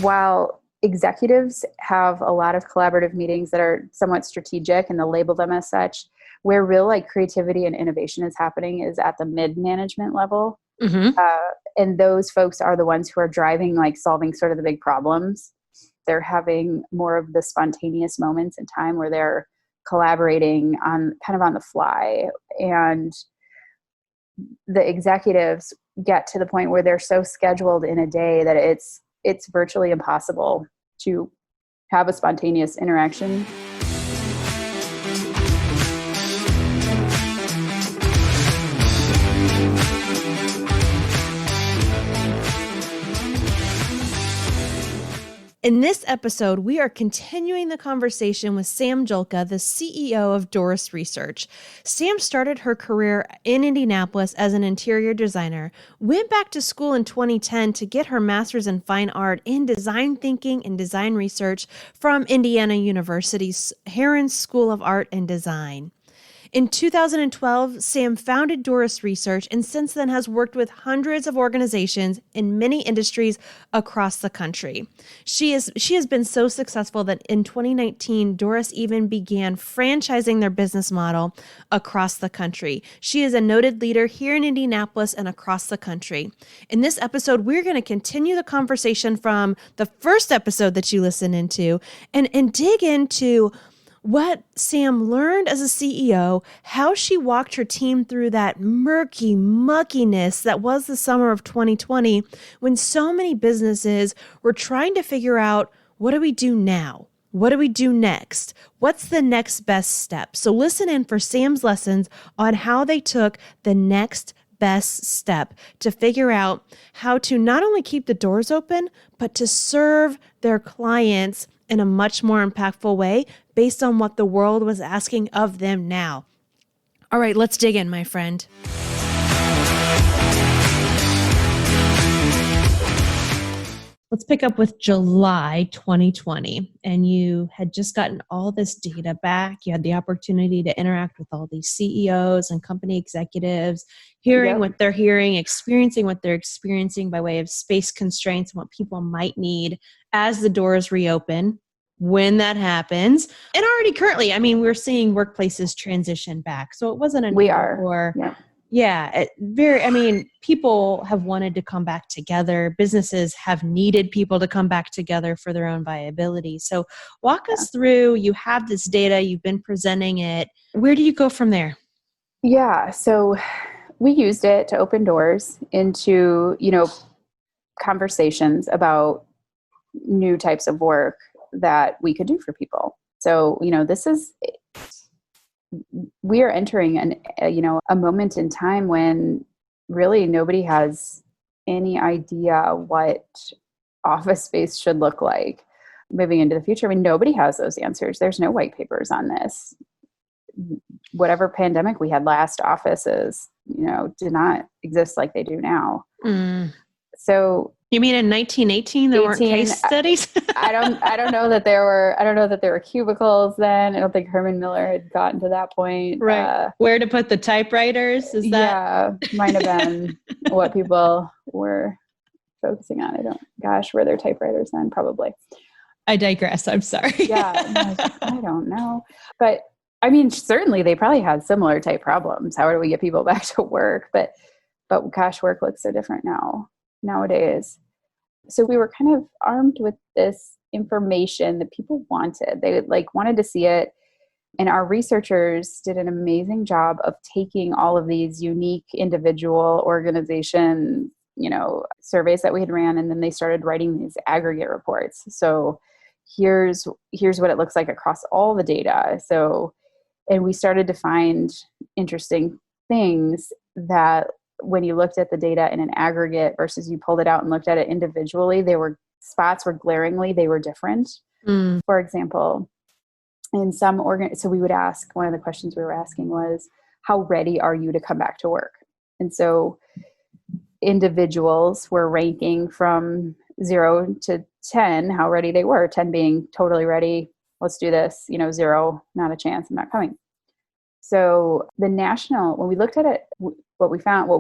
while executives have a lot of collaborative meetings that are somewhat strategic and they'll label them as such, where real like creativity and innovation is happening is at the mid-management level. Mm-hmm. And those folks are the ones who are driving, like solving sort of the big problems. They're having more of the spontaneous moments in time where they're collaborating on kind of on the fly. And the executives get to the point where they're so scheduled in a day that it's virtually impossible to have a spontaneous interaction. In this episode, we are continuing the conversation with Sam Julka, the CEO of Doris Research. Sam started her career in Indianapolis as an interior designer, went back to school in 2010 to get her master's in fine art in design thinking and design research from Indiana University's Herron School of Art and Design. In 2012, Sam founded Doris Research and since then has worked with hundreds of organizations in many industries across the country. She has been so successful that in 2019, Doris even began franchising their business model across the country. She is a noted leader here in Indianapolis and across the country. In this episode, we're going to continue the conversation from the first episode that you listened into and dig into what Sam learned as a CEO, how she walked her team through that murky muckiness that was the summer of 2020 when so many businesses were trying to figure out, what do we do now? What do we do next? What's the next best step? So listen in for Sam's lessons on how they took the next best step to figure out how to not only keep the doors open, but to serve their clients in a much more impactful way based on what the world was asking of them now. All right, let's dig in, my friend. Let's pick up with July 2020, and you had just gotten all this data back. You had the opportunity to interact with all these CEOs and company executives, hearing what they're hearing, experiencing what they're experiencing by way of space constraints and what people might need as the doors reopen, when that happens. And already currently, I mean, we're seeing workplaces transition back. So it wasn't a We are. People have wanted to come back together. Businesses have needed people to come back together for their own viability. So walk us through, you have this data, you've been presenting it. Where do you go from there? Yeah. So we used it to open doors into, conversations about new types of work that we could do for people. So, we are entering a moment in time when really nobody has any idea what office space should look like moving into the future. I mean, nobody has those answers. There's no white papers on this. Whatever pandemic we had last, offices, did not exist like they do now. So you mean in 1918 there weren't case studies? I don't know that there were cubicles then. I don't think Herman Miller had gotten to that point. Right. Where to put the typewriters? Might have been what people were focusing on. Were there typewriters then? Probably. I digress. I'm sorry. I don't know. But I mean, certainly they probably had similar type problems. How do we get people back to work? But gosh, work looks so different nowadays. So we were kind of armed with this information that people wanted. They wanted to see it. And our researchers did an amazing job of taking all of these unique individual organization, surveys that we had ran. And then they started writing these aggregate reports. So here's what it looks like across all the data. So, and we started to find interesting things that when you looked at the data in an aggregate versus you pulled it out and looked at it individually, spots were glaringly, they were different. For example, in some so we would ask, one of the questions we were asking was, how ready are you to come back to work? And so individuals were ranking from 0 to 10, how ready they were, 10 being totally ready, let's do this, 0, not a chance, I'm not coming. So when we looked at it, what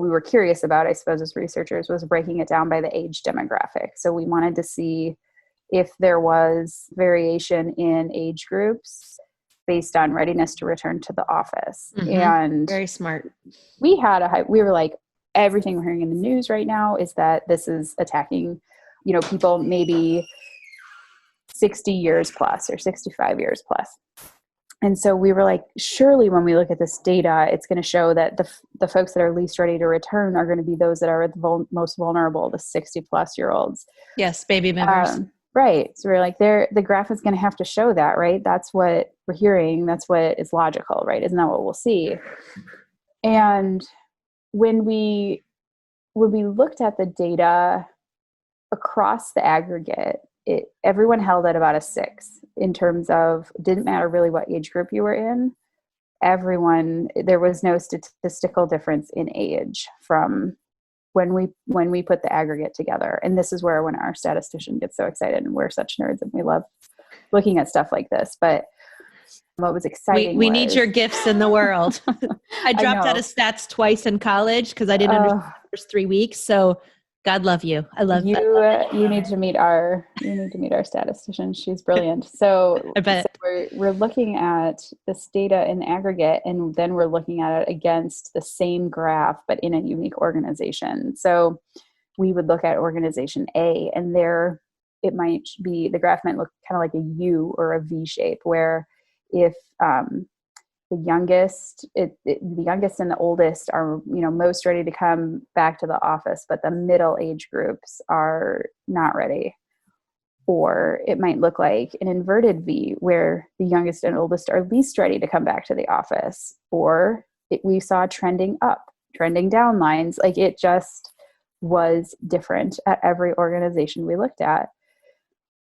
we were curious about, I suppose, as researchers, was breaking it down by the age demographic. So we wanted to see, if there was variation in age groups based on readiness to return to the office. And very smart. we were like, everything we're hearing in the news right now is that this is attacking, people maybe 60 years plus or 65 years plus. And so we were like, surely when we look at this data, it's going to show that the folks that are least ready to return are going to be those that are the most vulnerable, the 60 plus year olds. Yes, baby boomers. Right. So we're like, the graph is going to have to show that, right? That's what we're hearing. That's what is logical, right? Isn't that what we'll see? And when we looked at the data across the aggregate, everyone held at about a 6 in terms of, didn't matter really what age group you were in. There was no statistical difference in age from when we put the aggregate together. And this is where, when our statistician gets so excited, and we're such nerds and we love looking at stuff like this. But what was exciting we need your gifts in the world. I dropped out of stats twice in college because I didn't understand the first 3 weeks. So God love you. I love you. that. You need to meet our statistician. She's brilliant. So, I bet. So we're looking at this data in aggregate, and then we're looking at it against the same graph, but in a unique organization. So we would look at organization A, and there it might be, the graph might look kind of like a U or a V shape, where if the youngest and the oldest are, most ready to come back to the office, but the middle age groups are not ready. Or it might look like an inverted V, where the youngest and oldest are least ready to come back to the office. Or we saw trending up, trending down lines. Like, it just was different at every organization we looked at.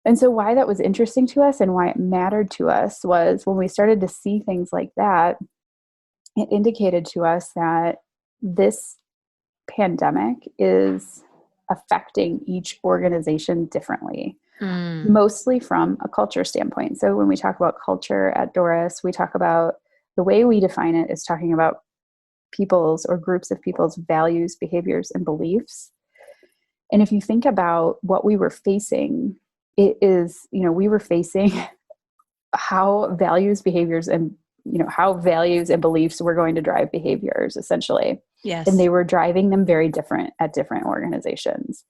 And so why that was interesting to us and why it mattered to us was, when we started to see things like that, it indicated to us that this pandemic is affecting each organization differently, mostly from a culture standpoint. So when we talk about culture at Doris, we talk about, the way we define it is talking about people's or groups of people's values, behaviors, and beliefs. And if you think about what we were facing, we were facing how values, behaviors, and, how values and beliefs were going to drive behaviors, essentially. Yes. And they were driving them very different at different organizations.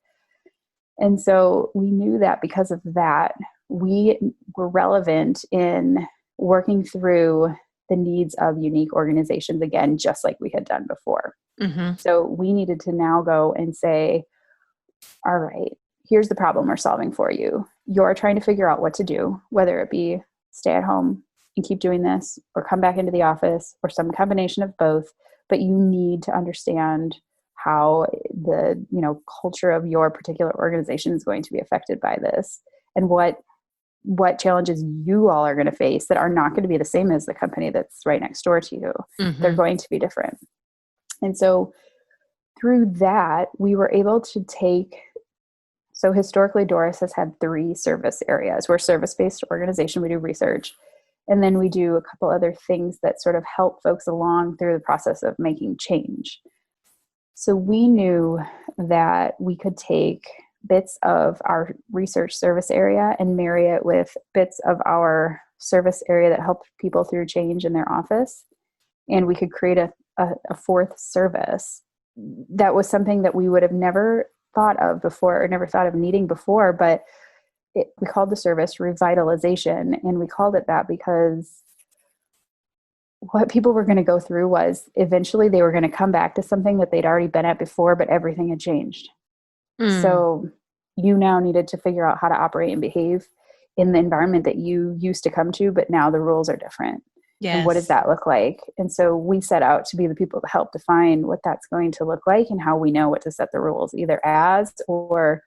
And so we knew that because of that, we were relevant in working through the needs of unique organizations again, just like we had done before. Mm-hmm. So we needed to now go and say, all right, here's the problem we're solving for you. You're trying to figure out what to do, whether it be stay at home and keep doing this, or come back into the office, or some combination of both. But you need to understand how the, culture of your particular organization is going to be affected by this, and what challenges you all are going to face that are not going to be the same as the company that's right next door to you. Mm-hmm. They're going to be different. And so through that, we were able to so historically, Doris has had 3 service areas. We're a service-based organization. We do research. And then we do a couple other things that sort of help folks along through the process of making change. So we knew that we could take bits of our research service area and marry it with bits of our service area that helped people through change in their office. And we could create a 4th service. That was something that we would have never thought of before, or never thought of needing before, but we called the service revitalization. And we called it that because what people were going to go through was, eventually they were going to come back to something that they'd already been at before, but everything had changed. So you now needed to figure out how to operate and behave in the environment that you used to come to, but now the rules are different. Yes. And what does that look like? And so we set out to be the people to help define what that's going to look like, and how we know what to set the rules either as, or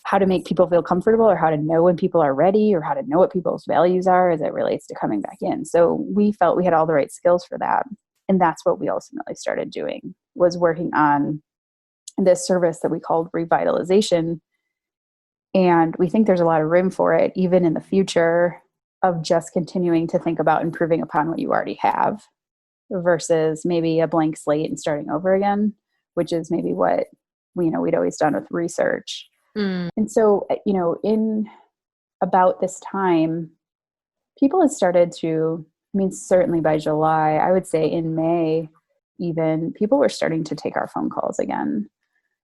how to make people feel comfortable, or how to know when people are ready, or how to know what people's values are as it relates to coming back in. So we felt we had all the right skills for that. And that's what we ultimately started doing, was working on this service that we called revitalization. And we think there's a lot of room for it, even in the future, of just continuing to think about improving upon what you already have, versus maybe a blank slate and starting over again, which is maybe what we'd always done with research. And so, in about this time, people had started to, I mean, certainly by July, I would say in May, even people were starting to take our phone calls again.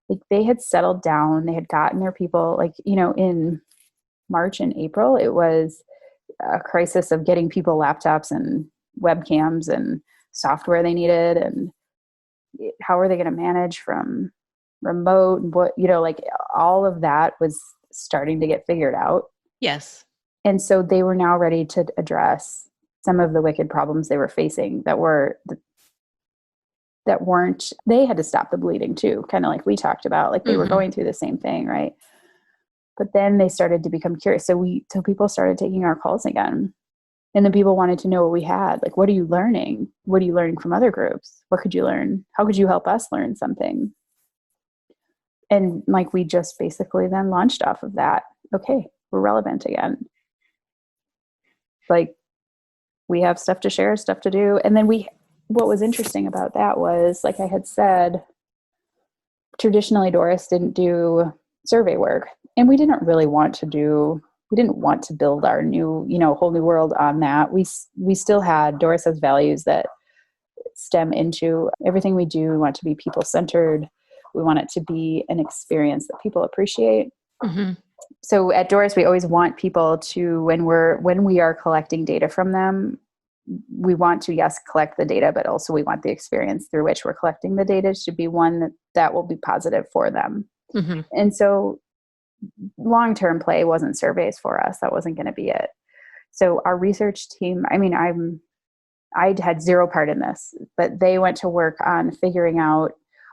Like they had settled down, they had gotten their people, like, in March and April, it was a crisis of getting people laptops and webcams and software they needed. And how are they going to manage from remote and what, like all of that was starting to get figured out. Yes. And so they were now ready to address some of the wicked problems they were facing that weren't, they had to stop the bleeding too, kind of like we talked about, like they were going through the same thing, right? But then they started to become curious. So people started taking our calls again. And then people wanted to know what we had. Like, what are you learning? What are you learning from other groups? What could you learn? How could you help us learn something? And like, we just basically then launched off of that. Okay, we're relevant again. Like, we have stuff to share, stuff to do. And then what was interesting about that was, like I had said, traditionally Doris didn't do survey work. And we didn't want to build our new, whole new world on that. We still had, Doris has values that stem into everything we do. We want to be people-centered. We want it to be an experience that people appreciate. Mm-hmm. So at Doris, we always want people to, when we are collecting data from them, we want to, yes, collect the data, but also we want the experience through which we're collecting the data to be one that will be positive for them. Mm-hmm. And so long-term play wasn't surveys for us. That wasn't going to be it. So our research team, I had zero part in this, but they went to work on figuring out,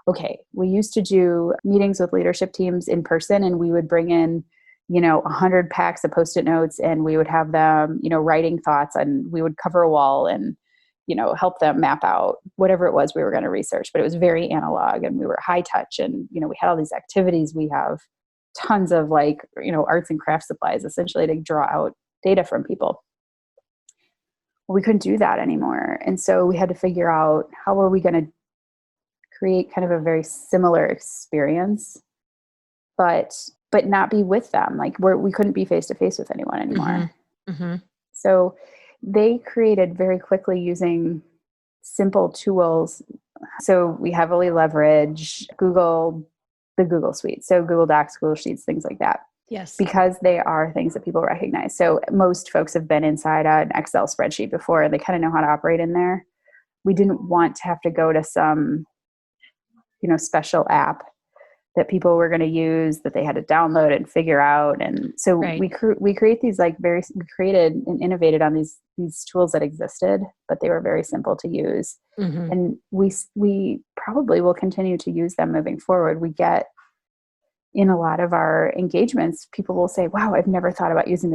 okay, we used to do meetings with leadership teams in person, and we would bring in, 100 packs of Post-it notes, and we would have them, writing thoughts, and we would cover a wall and, help them map out whatever it was we were going to research. But it was very analog, and we were high touch, and, we had all these activities. We have tons of arts and craft supplies essentially to draw out data from people. Well, we couldn't do that anymore. And so we had to figure out how are we going to create kind of a very similar experience, but not be with them. Like we couldn't be face to face with anyone anymore. Mm-hmm. Mm-hmm. So they created very quickly using simple tools. So we heavily leverage the Google Suite. So Google Docs, Google Sheets, things like that. Yes. Because they are things that people recognize. So most folks have been inside an Excel spreadsheet before, and they kind of know how to operate in there. We didn't want to have to go to some, special app that people were going to use that they had to download and figure out. And so we create these we created and innovated on these tools that existed, but they were very simple to use. Mm-hmm. And we probably will continue to use them moving forward. We get in a lot of our engagements, people will say, wow, I've never thought about using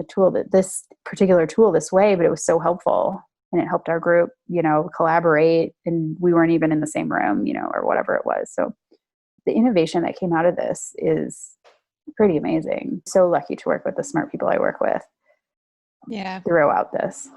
this particular tool this way, but it was so helpful. And it helped our group, collaborate, and we weren't even in the same room, or whatever it was. So the innovation that came out of this is pretty amazing. So lucky to work with the smart people I work with. Yeah. Throughout this.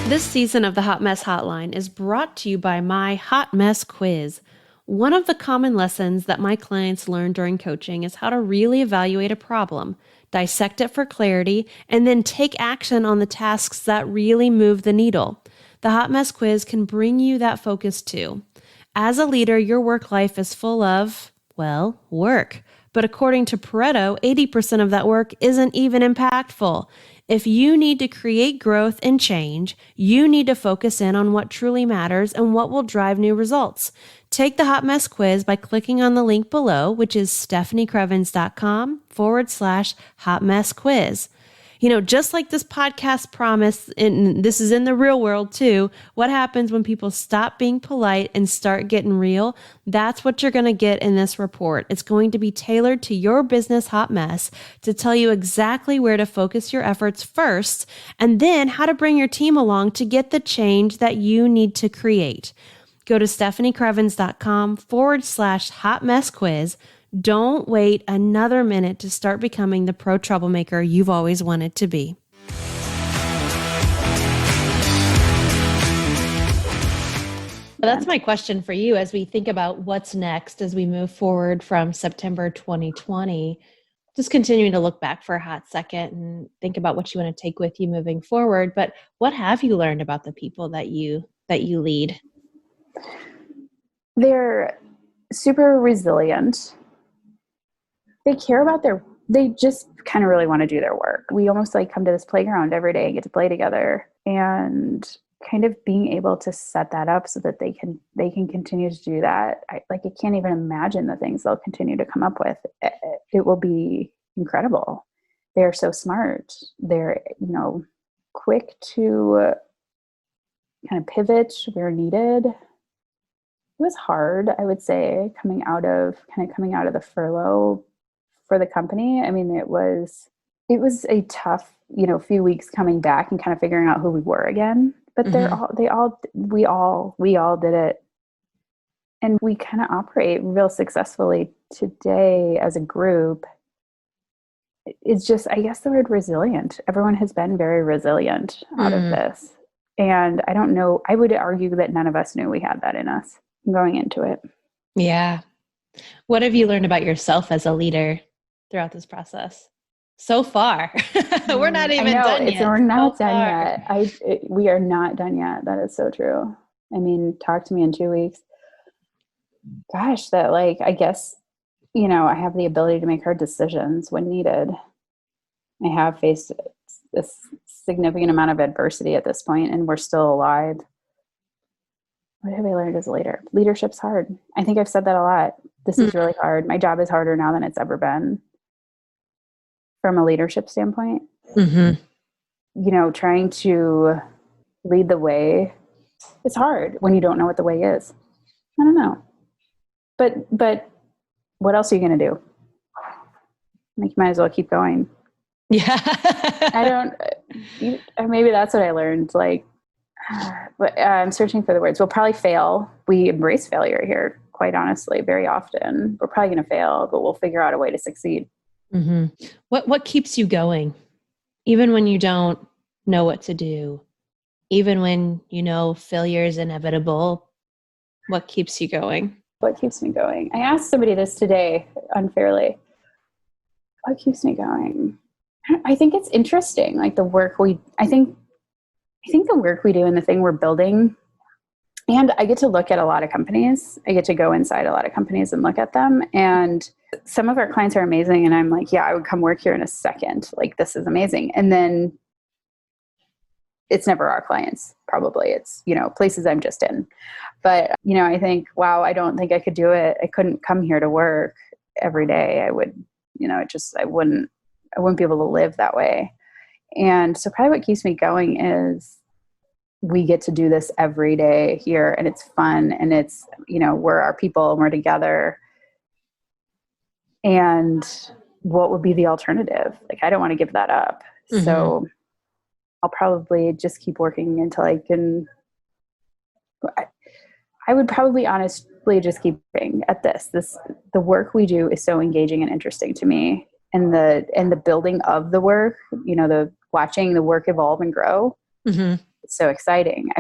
This season of the Hot Mess Hotline is brought to you by my Hot Mess Quiz. One of the common lessons that my clients learn during coaching is how to really evaluate a problem, dissect it for clarity, and then take action on the tasks that really move the needle. The Hot Mess Quiz can bring you that focus too. As a leader, your work life is full of, work. But according to Pareto, 80% of that work isn't even impactful. If you need to create growth and change, you need to focus in on what truly matters and what will drive new results. Take the Hot Mess Quiz by clicking on the link below, which is stephaniecrevens.com/Hot Mess Quiz. Just like this podcast promise, and this is in the real world too, what happens when people stop being polite and start getting real? That's what you're going to get in this report. It's going to be tailored to your business hot mess to tell you exactly where to focus your efforts first, and then how to bring your team along to get the change that you need to create. Go to stephaniecrevens.com/Hot Mess Quiz. Don't wait another minute to start becoming the pro troublemaker you've always wanted to be. That's my question for you as we think about what's next as we move forward from September 2020. Just continuing to look back for a hot second and think about what you want to take with you moving forward. But what have you learned about the people that you lead? They're super resilient. They care about they just kind of really want to do their work. We almost like come to this playground every day and get to play together, and kind of being able to set that up so that they can continue to do that. I can't even imagine the things they'll continue to come up with. It will be incredible. They're so smart. They're, quick to kind of pivot where needed. It was hard, I would say, coming out of the furlough for the company. I mean, it was a tough, few weeks coming back and kind of figuring out who we were again. But we all did it. And we kind of operate real successfully today as a group. It's just, I guess the word resilient. Everyone has been very resilient out of this. And I don't know, I would argue that none of us knew we had that in us going into it. Yeah. What have you learned about yourself as a leader throughout this process? So far, we're not even done yet. We're not done yet. We are not done yet. That is so true. I mean, talk to me in 2 weeks. Gosh, that I guess, I have the ability to make hard decisions when needed. I have faced a significant amount of adversity at this point, and we're still alive. What have I learned as a leader? Leadership's hard. I think I've said that a lot. This is really hard. My job is harder now than it's ever been. From a leadership standpoint, trying to lead the way, it's hard when you don't know what the way is. I don't know. But what else are you going to do? You might as well keep going. Yeah. Maybe that's what I learned. But I'm searching for the words. We'll probably fail. We embrace failure here, quite honestly, very often. We're probably going to fail, but we'll figure out a way to succeed. What keeps you going, even when you don't know what to do, even when failure is inevitable? What keeps you going? What keeps me going? I asked somebody this today unfairly. What keeps me going? I think it's interesting, the work I think the work we do and the thing we're building. And I get to look at a lot of companies. I get to go inside a lot of companies and look at them. And some of our clients are amazing. And I'm like, yeah, I would come work here in a second. This is amazing. And then it's never our clients. Probably it's, places I'm just in. But, I think, wow, I don't think I could do it. I couldn't come here to work every day. I would, I wouldn't be able to live that way. And so probably what keeps me going is we get to do this every day here, and it's fun, and it's, we're our people and we're together. And what would be the alternative? I don't want to give that up. So I'll probably just keep working until I can. I would probably honestly just keep working at this. The work we do is so engaging and interesting to me. And the building of the work, the watching the work evolve and grow. It's so exciting.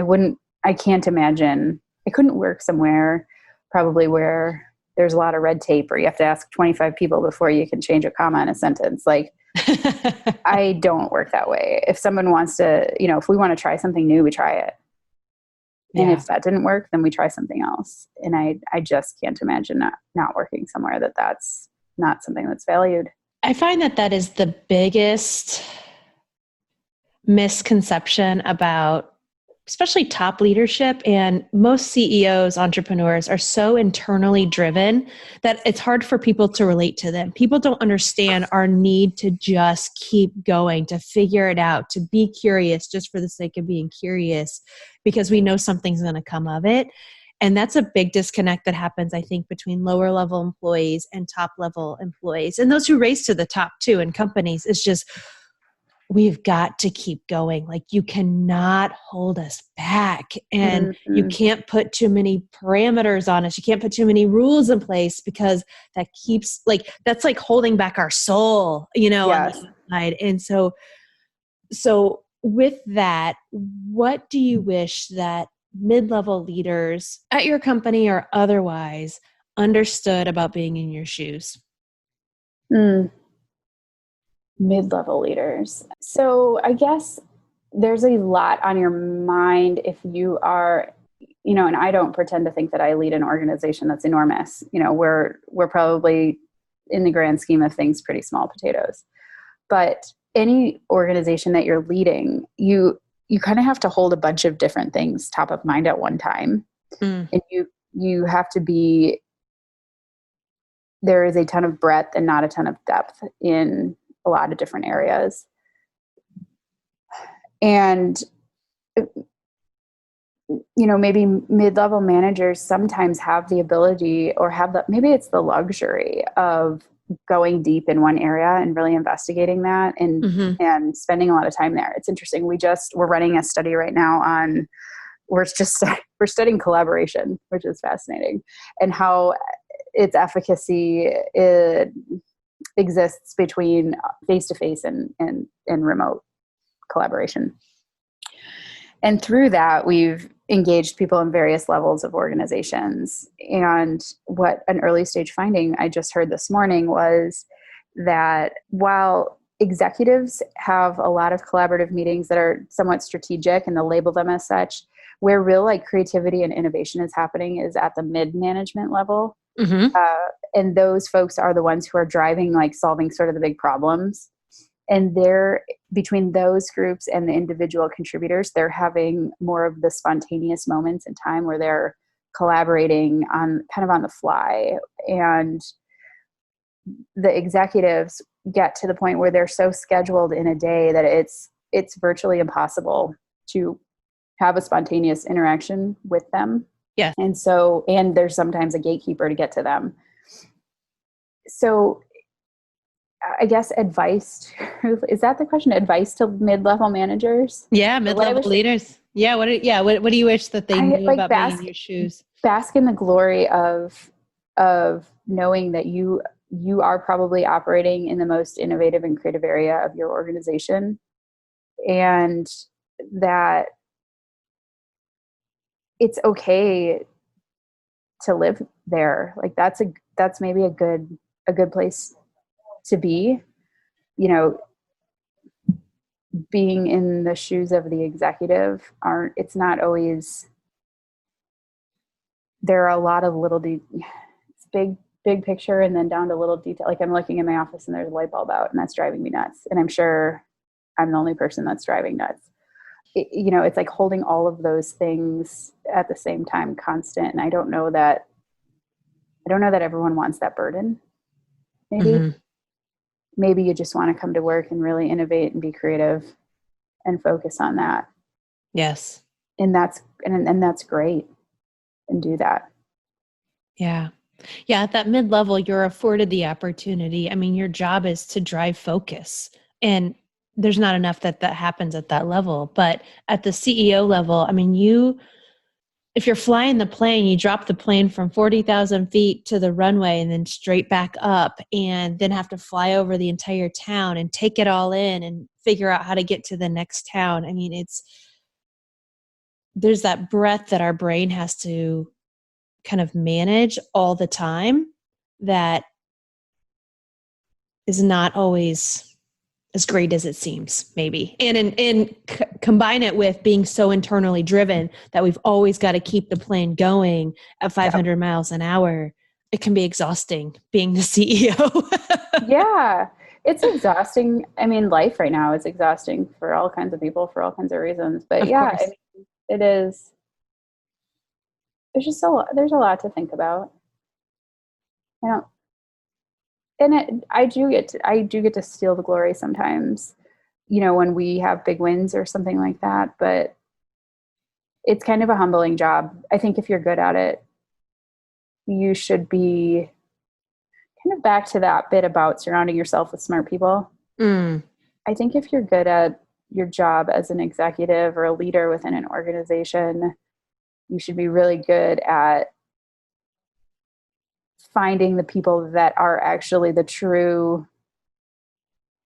I can't imagine, I couldn't work somewhere probably where there's a lot of red tape or you have to ask 25 people before you can change a comma in a sentence. I don't work that way. If someone wants to, if we want to try something new, we try it. And if that didn't work, then we try something else. And I just can't imagine not working somewhere that's not something that's valued. I find that is the biggest misconception about especially top leadership, and most CEOs, entrepreneurs are so internally driven that it's hard for people to relate to them. People don't understand our need to just keep going, to figure it out, to be curious just for the sake of being curious, because we know something's going to come of it. And that's a big disconnect that happens, I think, between lower level employees and top level employees. And those who race to the top too in companies, is just, we've got to keep going. You cannot hold us back, and you can't put too many parameters on us. You can't put too many rules in place, because that keeps that's holding back our soul, on the inside. And so with that, what do you wish that mid-level leaders at your company or otherwise understood about being in your shoes? Mid-level leaders. So I guess there's a lot on your mind if you are, and I don't pretend to think that I lead an organization that's enormous. We're probably, in the grand scheme of things, pretty small potatoes. But any organization that you're leading, you kind of have to hold a bunch of different things top of mind at one time. And you have to be, there is a ton of breadth and not a ton of depth in a lot of different areas. And, maybe mid-level managers sometimes have the ability or maybe it's the luxury of going deep in one area and really investigating that and spending a lot of time there. It's interesting. We're running a study right now on, we're studying collaboration, which is fascinating, and how its efficacy exists between face-to-face and remote collaboration. And through that, we've engaged people in various levels of organizations. And what an early stage finding I just heard this morning was that while executives have a lot of collaborative meetings that are somewhat strategic and they'll label them as such, where real creativity and innovation is happening is at the mid-management level. And those folks are the ones who are driving, solving sort of the big problems. And they're, between those groups and the individual contributors, they're having more of the spontaneous moments in time where they're collaborating on the fly. And the executives get to the point where they're so scheduled in a day that it's virtually impossible to have a spontaneous interaction with them. Yeah. And there's sometimes a gatekeeper to get to them. So I guess advice, is that the question? Advice to mid-level managers? Yeah. Mid-level leaders. Yeah. What do you wish that they knew about being in your shoes? Bask in the glory of knowing that you are probably operating in the most innovative and creative area of your organization, and that it's okay to live there. That's maybe a good place to be. Being in the shoes of the executive it's not always, there are a lot of little it's big picture and then down to little detail. I'm looking in my office and there's a light bulb out and that's driving me nuts. And I'm sure I'm the only person that's driving nuts. It's like holding all of those things at the same time constant. And I don't know that everyone wants that burden. Maybe you just want to come to work and really innovate and be creative and focus on that. Yes. And that's great, and do that. Yeah. Yeah. At that mid-level, you're afforded the opportunity. I mean, your job is to drive focus, and there's not enough that happens at that level. But at the CEO level, I mean, if you're flying the plane, you drop the plane from 40,000 feet to the runway and then straight back up, and then have to fly over the entire town and take it all in and figure out how to get to the next town. I mean, there's that breadth that our brain has to kind of manage all the time that is not always as great as it seems, maybe. And combine it with being so internally driven that we've always got to keep the plane going at 500 miles an hour. It can be exhausting being the CEO. Yeah, it's exhausting. I mean, life right now is exhausting for all kinds of people for all kinds of reasons. But it is. There's a lot to think about. I do get to steal the glory sometimes, when we have big wins or something like that. But it's kind of a humbling job. I think if you're good at it, you should be kind of back to that bit about surrounding yourself with smart people. I think if you're good at your job as an executive or a leader within an organization, you should be really good at finding the people that are actually the true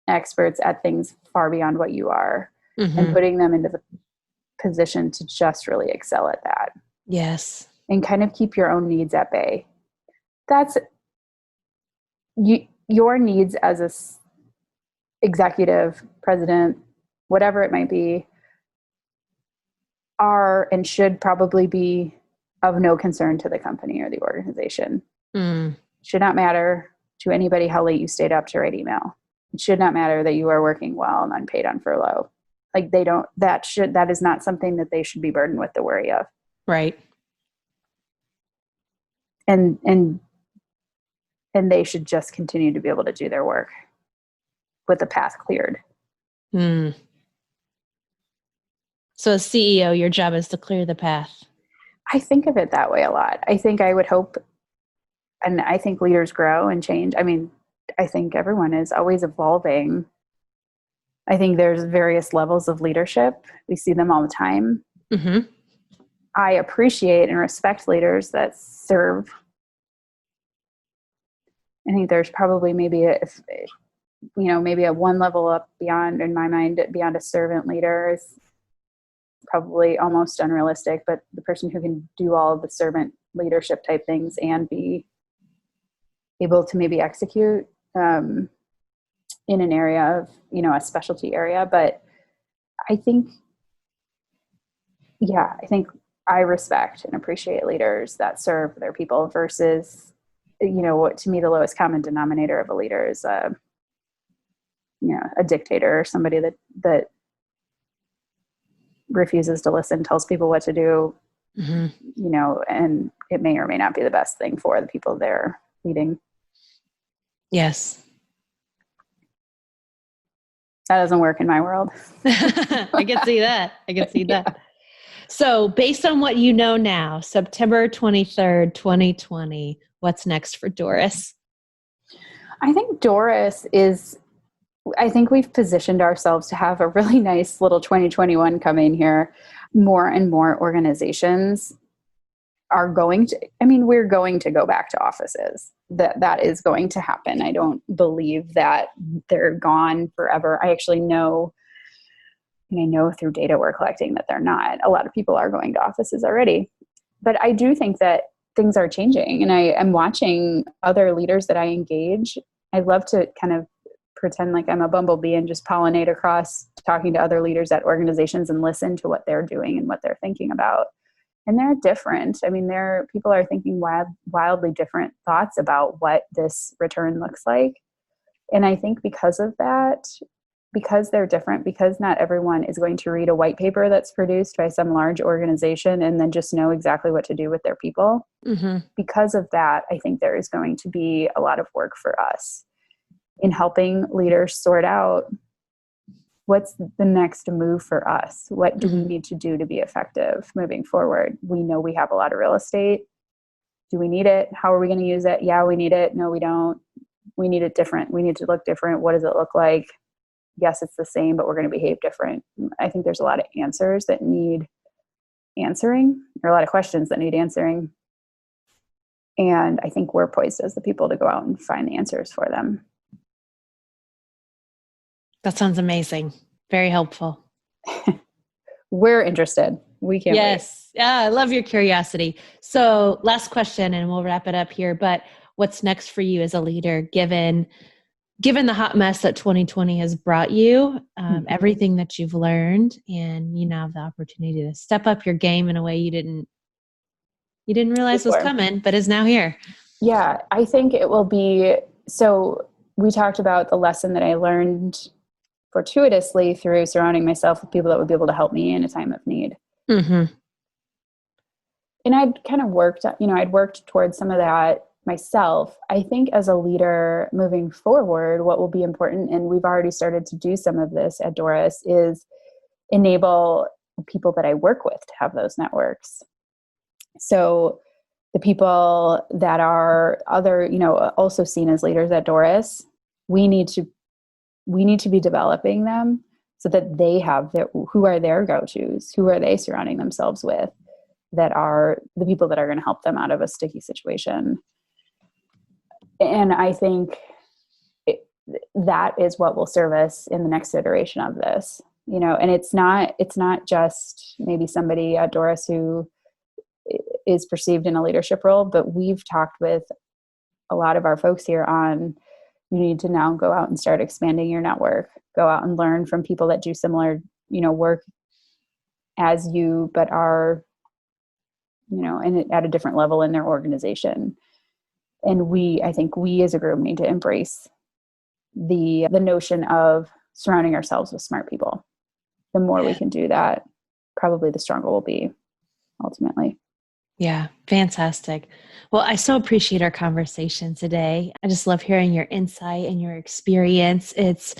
experts at things far beyond what you are, and putting them into position to just really excel at that. Yes. And kind of keep your own needs at bay. That's your needs as a executive, president, whatever it might be, are and should probably be of no concern to the company or the organization. Should not matter to anybody how late you stayed up to write email. It should not matter that you are working well and unpaid on furlough. Like that is not something that they should be burdened with the worry of. Right. And they should just continue to be able to do their work with the path cleared. So as CEO, your job is to clear the path. I think of it that way a lot. I would hope, and I think leaders grow and change. I mean, I think everyone is always evolving. I think there's various levels of leadership. We see them all the time. Mm-hmm. I appreciate and respect leaders that serve. I think there's probably maybe a one level up beyond, in my mind, beyond a servant leader is probably almost unrealistic, but the person who can do all of the servant leadership type things and be able to maybe execute in an area of, a specialty area. But I think I respect and appreciate leaders that serve their people versus, what to me, the lowest common denominator of a leader is a dictator or somebody that refuses to listen, tells people what to do, and it may or may not be the best thing for the people they're leading. Yes. That doesn't work in my world. I can see that. Yeah. So based on what you know now, September 23rd, 2020, what's next for Doris? I think we've positioned ourselves to have a really nice little 2021 coming here. More and more organizations are we're going to go back to offices. That is going to happen. I don't believe that they're gone forever. I actually know, and I know through data we're collecting that they're not. A lot of people are going to offices already. But I do think that things are changing, and I am watching other leaders that I engage. I love to kind of pretend like I'm a bumblebee and just pollinate across talking to other leaders at organizations and listen to what they're doing and what they're thinking about. And they're different. I mean, people are thinking wildly different thoughts about what this return looks like. And I think because of that, because they're different, because not everyone is going to read a white paper that's produced by some large organization and then just know exactly what to do with their people. Mm-hmm. Because of that, I think there is going to be a lot of work for us in helping leaders sort out what's the next move for us. What do we need to do to be effective moving forward? We know we have a lot of real estate. Do we need it? How are we going to use it? Yeah, we need it. No, we don't. We need it different. We need to look different. What does it look like? Yes, it's the same, but we're going to behave different. I think there's a lot of answers that need answering, or a lot of questions that need answering. And I think we're poised as the people to go out and find the answers for them. That sounds amazing. Very helpful. We're interested. We can't wait. Yeah, I love your curiosity. So last question, and we'll wrap it up here. But what's next for you as a leader, given the hot mess that 2020 has brought you, everything that you've learned, and you now have the opportunity to step up your game in a way you didn't realize was coming, but is now here. Yeah, I think it will be. So we talked about the lesson that I learned fortuitously through surrounding myself with people that would be able to help me in a time of need. Mm-hmm. And I'd kind of I'd worked towards some of that myself. I think as a leader moving forward, what will be important, and we've already started to do some of this at Doris, is enable people that I work with to have those networks. So the people that are also seen as leaders at Doris, we need to be developing them so that they have who are their go-tos, who are they surrounding themselves with, that are the people that are going to help them out of a sticky situation. And I think that is what will serve us in the next iteration of this. And it's not just maybe somebody at Doris who is perceived in a leadership role, but we've talked with a lot of our folks here on, you need to now go out and start expanding your network, go out and learn from people that do similar, work as you, but are, at a different level in their organization. And I think we as a group need to embrace the notion of surrounding ourselves with smart people. The more we can do that, probably the stronger we'll be ultimately. Yeah, fantastic. Well, I so appreciate our conversation today. I just love hearing your insight and your experience. It's,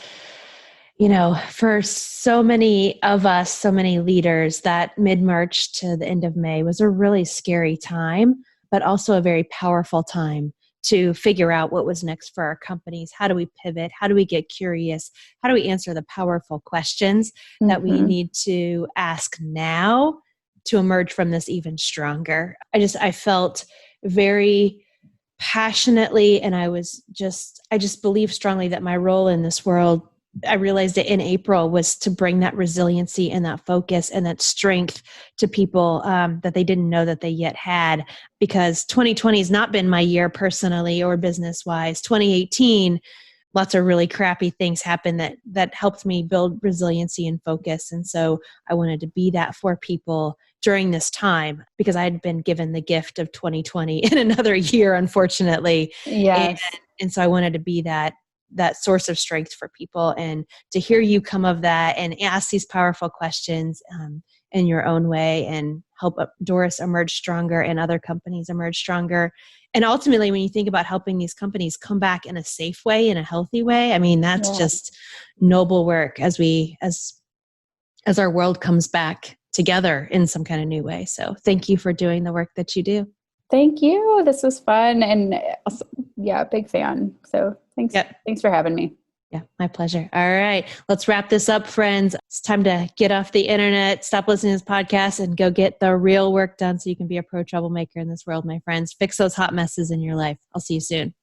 for so many of us, so many leaders, that mid-March to the end of May was a really scary time, but also a very powerful time to figure out what was next for our companies. How do we pivot? How do we get curious? How do we answer the powerful questions that we need to ask now to emerge from this even stronger? I felt very passionately, and I just believe strongly that my role in this world, I realized it in April, was to bring that resiliency and that focus and that strength to people that they didn't know that they yet had, because 2020 has not been my year personally or business-wise. 2018, lots of really crappy things happened that helped me build resiliency and focus. And so I wanted to be that for people during this time, because I had been given the gift of 2020 in another year, unfortunately. Yes. And so I wanted to be that source of strength for people, and to hear you come of that and ask these powerful questions in your own way, and help Doris emerge stronger and other companies emerge stronger. And ultimately, when you think about helping these companies come back in a safe way, in a healthy way, I mean, that's just noble work as our world comes back together in some kind of new way. So thank you for doing the work that you do. Thank you. This was fun. And big fan. So thanks. Yep. Thanks for having me. Yeah, my pleasure. All right, let's wrap this up, friends. It's time to get off the internet, stop listening to this podcast, and go get the real work done so you can be a pro troublemaker in this world, my friends. Fix those hot messes in your life. I'll see you soon.